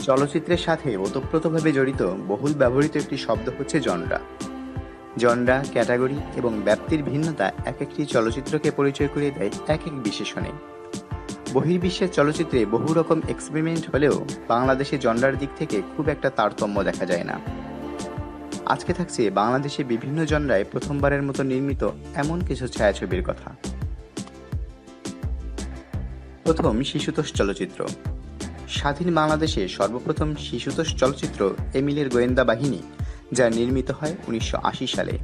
চলচ্চিত্রের সাথে ওতপ্রোতভাবে জড়িত বহুল ব্যবহৃত একটি শব্দ হচ্ছে জনরা। জনরা, ক্যাটাগরি এবং ব্যাপ্তির ভিন্নতা এক একটি চলচ্চিত্রকে পরিচয় করিয়ে দেয় এক এক বিশেষণে। বহির্বিশ্বের চলচ্চিত্রে বহু রকম এক্সপেরিমেন্ট হলেও বাংলাদেশে জনরার দিক থেকে খুব একটা তারতম্য দেখা যায় না। আজকে থাকছে বাংলাদেশে বিভিন্ন জনরায় প্রথমবারের মতো নির্মিত এমন কিছু ছায়াছবির কথা। প্রথম শিশুতোষ চলচ্চিত্র। স্বাধীন বাংলাদেশে সর্বপ্রথম শিশুতোষ চলচ্চিত্র এমিলের গোয়েন্দা বাহিনী, যা নির্মিত হয় 1980 সালে।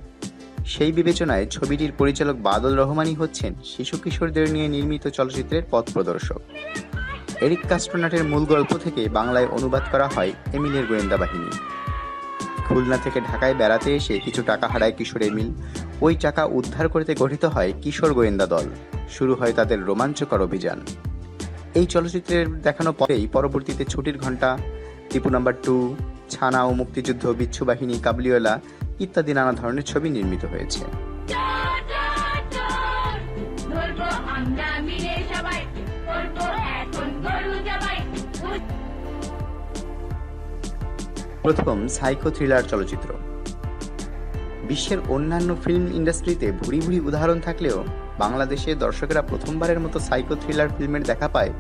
সেই বিবেচনায় ছবিটির পরিচালক বাদল রহমানই হচ্ছেন শিশু কিশোরদের নিয়ে নির্মিত চলচ্চিত্রের পথ প্রদর্শক। এরিক কাস্ট্রোনাটের মূল গল্প থেকে বাংলায় অনুবাদ করা হয় এমিলের গোয়েন্দা বাহিনী। খুলনা থেকে ঢাকায় বেড়াতে এসে কিছু টাকা হারায় কিশোর এমিল। ওই টাকা উদ্ধার করতে গঠিত হয় কিশোর গোয়েন্দা দল। শুরু হয় তাদের রোমাঞ্চকর অভিযান। এই চলচ্চিত্রের দেখানো পরেই পরবর্তীতে ছুটির ঘণ্টা, টিপু নাম্বার 2, ছানা ও মুক্তিযুদ্ধ, বিচ্ছু বাহিনী, কাবুলিওয়ালা ইত্যাদি নানা ধরনের ছবি নির্মিত হয়েছে। প্রথম সাইকো থ্রিলার চলচ্চিত্র। বিশ্বের অন্যান্য ফিল্ম ইন্ডাস্ট্রিতে ভুরি ভুরি উদাহরণ থাকলেও বাংলাদেশে দর্শকেরা প্রথমবারের মতো সাইকো থ্রিলার ফিল্মের দেখা পায়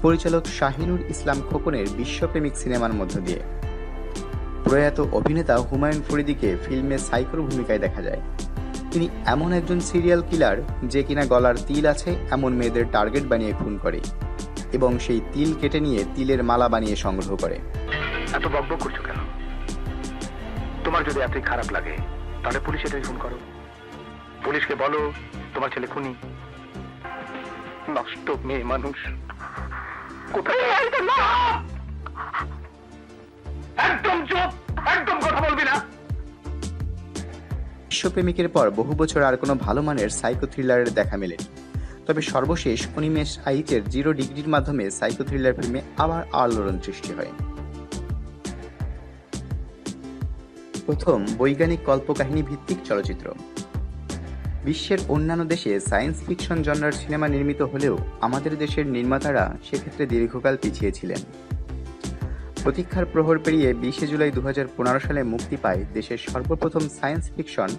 পরিচালক শাহিনুর ইসলাম খোকনের বিশ্বপ্রেমিক সিনেমার মধ্য দিয়ে। প্রয়াত অভিনেতা হুমায়ুন ফরিদীকে ফিল্মে সাইকোর ভূমিকায় দেখা যায়। তিনি এমন একজন সিরিয়াল কিলার যে কিনা গলার তিল আছে এমন মেয়েদের টার্গেট বানিয়ে খুন করে এবং সেই তিল কেটে নিয়ে তিলের মালা বানিয়ে সংগ্রহ করে। এত বকবক করছো কেন? তোমার যদি এতই খারাপ লাগে তাহলে পুলিশে টেলিফোন করো। পুলিশকে বলো তোমার ছেলে খুনি। নষ্ট মেয়ে মানুষ। একদম চুপ, একদম কথা বলবি না। বিশ্বপ্রেমিকের পর বহু বছর আর কোনো ভালো মানের সাইকো থ্রিলারের দেখা মেলেনি। তবে সর্বশেষ অনিমেষ আইচের 0 ডিগ্রির মাধ্যমে সাইকো থ্রিলার ফিল্মে আবার আলোড়ন সৃষ্টি হয়। প্রথম বৈজ্ঞানিক কল্পকাহিনী ভিত্তিক চলচ্চিত্র। বিশ্বের অন্যান্য দেশে সায়েন্স ফিকশন জনরার সিনেমা নির্মিত হলেও আমাদের দেশের নির্মাতারা সেক্ষেত্রে দীর্ঘকাল পিছিয়ে ছিলেন। প্রতীক্ষার প্রহর পেরিয়ে 20 জুলাই 2015 সালে মুক্তি পায় দেশের সর্বপ্রথম সায়েন্স ফিকশন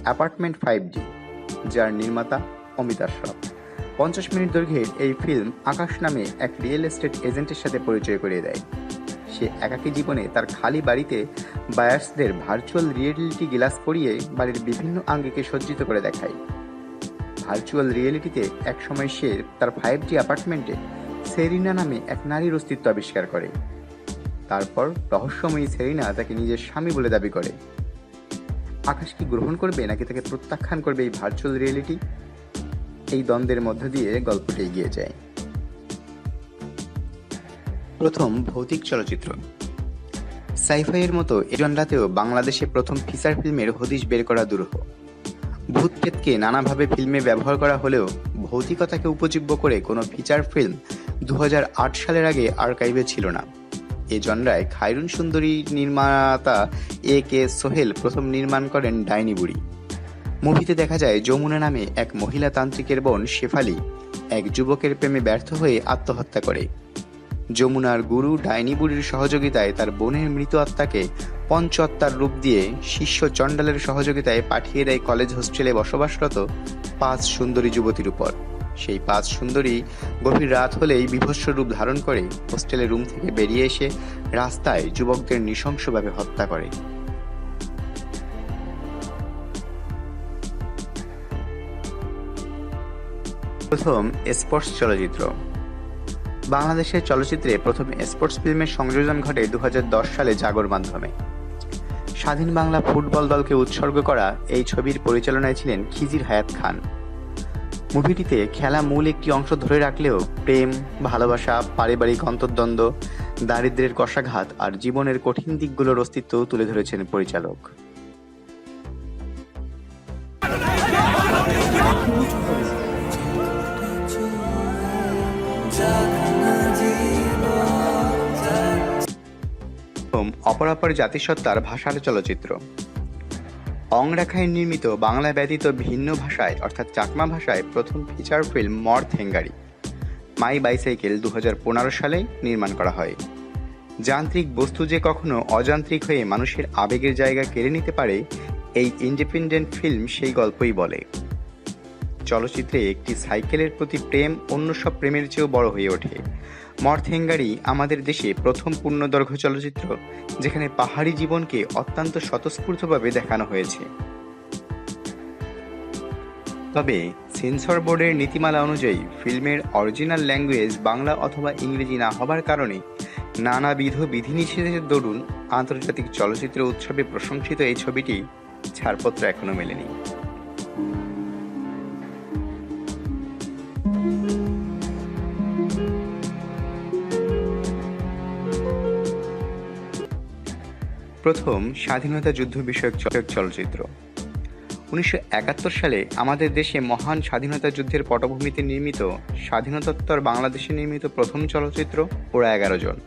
অ্যাপার্টমেন্ট 5D, যার নির্মাতা অমিত আশরাফ। 50 মিনিট দৈর্ঘ্যের এই ফিল্ম আকাশ নামে এক রিয়েল এস্টেট এজেন্টের সাথে পরিচয় করিয়ে দেয়। সে একাকী জীবনে তার খালি বাড়িতে বায়ার্সদের ভার্চুয়াল রিয়েলিটি গ্লাস পরিয়ে বাড়ির বিভিন্ন আঙ্গিকে সজ্জিত করে দেখায়। ভার্চুয়াল রিয়েলিটিতে একসময় সে তার 5D অ্যাপার্টমেন্টে সেরিনা নামে এক নারীর অস্তিত্ব আবিষ্কার করে। তারপর রহস্যময়ী সেরিনা তাকে নিজের স্বামী বলে দাবি করে। আকাশ কি গ্রহণ করবে নাকি তাকে প্রত্যাখ্যান করবে এই ভার্চুয়াল রিয়েলিটি? এই দ্বন্দ্বের মধ্য দিয়ে গল্পটি এগিয়ে যায়। প্রথম ভৌতিক চলচ্চিত্র। সাইফাইয়ের মতো এই জনরাতেও বাংলাদেশে প্রথম ফিচার ফিল্মের হদিশ বের করা দুরূহ। ভূত প্রেতকে নানাভাবে ফিল্মে ব্যবহার করা হলেও ভৌতিকতাকে উপজীব্য করে কোনো ফিচার ফিল্ম 2008 সালের আগে আর্কাইভে ছিল না। এ জনরায় খায়রুন সুন্দরী নির্মাতা AK সোহেল প্রথম নির্মাণ করেন ডাইনি বুড়ি। মুভিতে দেখা যায় যমুনা নামে এক মহিলা তান্ত্রিকের বোন শেফালি এক যুবকের প্রেমে ব্যর্থ হয়ে আত্মহত্যা করে। যমুনার গুরু ডাইনি বুড়ির সহযোগিতায় তার বোনের মৃত আত্মাকে পঞ্চ আত্মার রূপ দিয়ে শিষ্য চণ্ডালের সহযোগিতায় পাঠিয়ে দেয় কলেজ হোস্টেলে বসবাসরত 5 সুন্দরী যুবতীর উপর। সেই 5 সুন্দরী গভীর রাত হলেই বিভৎস রূপ ধারণ করে হোস্টেলের রুম থেকে বেরিয়ে এসে রাস্তায় যুবকদের নৃশংসভাবে হত্যা করে। প্রথম স্পোর্টস চলচ্চিত্র। বাংলাদেশের চলচ্চিত্রে প্রথম স্পোর্টস ফিল্মের সংযোজন ঘটে 2010 সালে জাগর মাধ্যমে। স্বাধীন বাংলা ফুটবল দলকে উৎসর্গ করা এই ছবির পরিচালনায় ছিলেন খিজির হায়াত খান। মুভিটিতে খেলা মূল একটি অংশ ধরে রাখলেও প্রেম, ভালোবাসা, পারিবারিক অন্তর্দ্বন্দ্ব, দারিদ্র্যের কষাঘাত আর জীবনের কঠিন দিকগুলোর অস্তিত্ব তুলে ধরেছেন পরিচালক। অপরাপর জাতিসত্তার ভাষার চলচ্চিত্র। অংরাখায় নির্মিত বাংলা ব্যতীত ভিন্ন ভাষায় অর্থাৎ চাকমা ভাষায় প্রথম ফিচার ফিল্ম মর্থ হেঙ্গারি। মাই বাইসাইকেল 2015 সালে নির্মাণ করা হয়। যান্ত্রিক বস্তু যে কখনো অযান্ত্রিক হয়ে মানুষের আবেগের জায়গা কেড়ে নিতে পারে, এই ইন্ডিপেন্ডেন্ট ফিল্ম সেই গল্পই বলে। চলচ্চিত্রে একটি সাইকেলের প্রতি প্রেম অন্য সব প্রেমের চেয়েও বড় হয়ে ওঠে। মর্থেঙ্গারি আমাদের দেশে প্রথম পূর্ণদৈর্ঘ্য চলচ্চিত্র যেখানে পাহাড়ি জীবনকে অত্যন্ত স্বতঃস্ফূর্তভাবে দেখানো হয়েছে। তবে সেন্সর বোর্ডের নীতিমালা অনুযায়ী ফিল্মের অরিজিনাল ল্যাঙ্গুয়েজ বাংলা অথবা ইংরেজি না হবার কারণে নানাবিধ বিধিনিষেধের দরুন আন্তর্জাতিক চলচ্চিত্র উৎসবে প্রশংসিত এই ছবিটি ছাড়পত্র এখনো মেলেনি। প্রথম স্বাধীনতা যুদ্ধ বিষয়ক চলচ্চিত্র 1971 সালে আমাদের দেশে মহান স্বাধীনতা যুদ্ধের পটভূমিতে নির্মিত স্বাধীনতোত্তর বাংলাদেশে নির্মিত প্রথম চলচ্চিত্র ওরা 11 জন।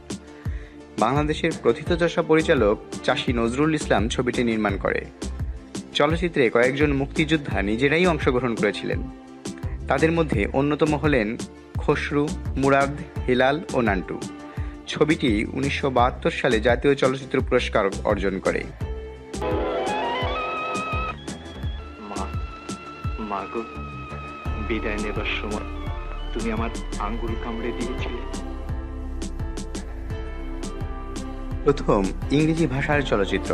বাংলাদেশের প্রথিতযশা পরিচালক চাষী নজরুল ইসলাম ছবিটি নির্মাণ করে। চলচ্চিত্রে কয়েকজন মুক্তিযোদ্ধা নিজেরাই অংশগ্রহণ করেছিলেন। তাদের মধ্যে অন্যতম হলেন খসরু, মুরাদ, হিলাল ও নান্টু। ছবিটি 1972 সালে জাতীয় চলচ্চিত্র পুরস্কার অর্জন করে। মাগো, বিদায় নেবার সময় তুমি আমার আঙ্গুল কামড়ে দিয়েছিলে। প্রথম ইংরেজি ভাষার চলচ্চিত্র।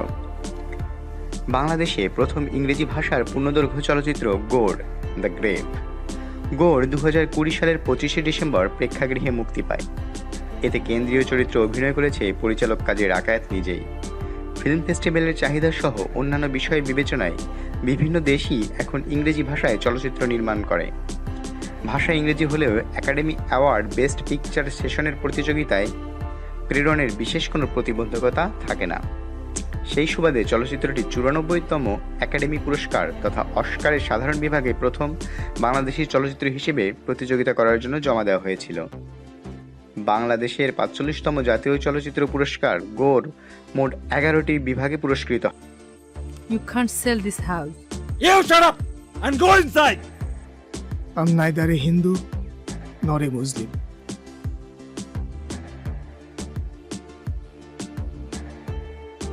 বাংলাদেশে প্রথম ইংরেজি ভাষার পূর্ণদৈর্ঘ্য চলচ্চিত্র গোর দ্য গ্রেভ। গোর 2020 সালের 25শে ডিসেম্বর প্রেক্ষাগৃহে মুক্তি পায়। এতে কেন্দ্রীয় চরিত্রে অভিনয় করেছে পরিচালক কাজী রাকায়েত নিজেই। ফিল্ম ফেস্টিভ্যালের চাহিদা সহ অন্যান্য বিষয়ের বিবেচনায় বিভিন্ন দেশই এখন ইংরেজি ভাষায় চলচ্চিত্র নির্মাণ করে। ভাষা ইংরেজি হলেও একাডেমি অ্যাওয়ার্ড বেস্ট পিকচার সেশনের প্রতিযোগিতায় প্রেরণের বিশেষ কোনো প্রতিবন্ধকতা থাকে না। সেই সুবাদে চলচ্চিত্রটি 94তম একাডেমি পুরস্কার তথা অস্কারের সাধারণ বিভাগে প্রথম বাংলাদেশি চলচ্চিত্র হিসেবে প্রতিযোগিতা করার জন্য জমা দেওয়া হয়েছিল। বাংলাদেশের 45তম জাতীয় চলচ্চিত্র পুরস্কার গোর মোট 11টি বিভাগে পুরস্কৃত। You can't sell this house. You shut up and go inside! I'm neither a Hindu nor a Muslim.